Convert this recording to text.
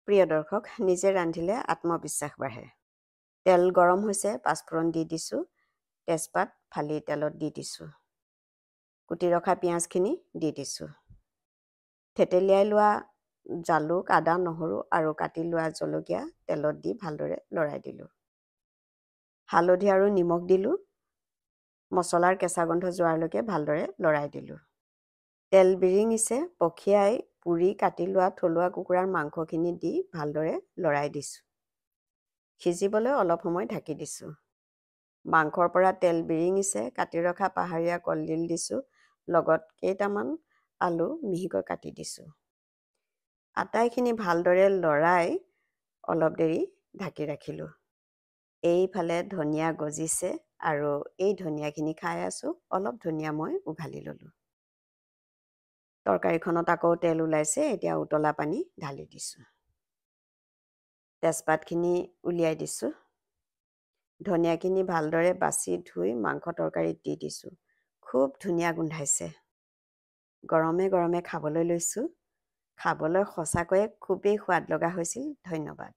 প্ৰিয় দৰ্শক, নিজে ৰান্ধিলে আত্মবিশ্বাস বাঢ়ে। তেল গৰম হৈছে, পাঁচফোৰণ দি দিছোঁ, তেজপাত ফালি তেলত দি দিছোঁ। কুটি ৰখা পিঁয়াজখিনি দি দিছোঁ। থেতেলিয়াই লোৱা জালুক, আদা, নহৰু আৰু কাটি লোৱা জলকীয়া তেলত দি ভালদৰে লৰাই দিলোঁ। হালধি আৰু নিমখ দিলোঁ। মছলাৰ কেঁচা গোন্ধ যোৱালৈকে ভালদৰে লৰাই দিলোঁ। তেল বিৰিঙিছে, পখিয়াই পুৰি কাটি লোৱা থলুৱা কুকুৰাৰ মাংসখিনি দি ভালদৰে লৰাই দিছোঁ। সিজিবলৈ অলপ সময় ঢাকি দিছোঁ। মাংসৰ পৰা তেল বিৰিঙিছে, কাটি ৰখা পাহাৰীয়া কলডিল দিছোঁ, লগত কেইটামান আলু মিহিকৈ কাটি দিছোঁ। আটাইখিনি ভালদৰে লৰাই অলপ দেৰি ঢাকি ৰাখিলোঁ। এইফালে ধনিয়া গজিছে আৰু এই ধনিয়াখিনি খাই আছোঁ। অলপ ধনিয়া মই উঘালি ল'লোঁ। তৰকাৰীখনত আকৌ তেল ওলাইছে, এতিয়া উতলা পানী ঢালি দিছোঁ। তেজপাতখিনি উলিয়াই দিছোঁ। ধনিয়াখিনি ভালদৰে বাছি ধুই মাংস তৰকাৰীত দি দিছোঁ। খুব ধুনীয়া গোন্ধাইছে। গৰমে গৰমে খাবলৈ লৈছোঁ। খাবলৈ সঁচাকৈয়ে খুবেই সোৱাদ লগা হৈছিল। ধন্যবাদ।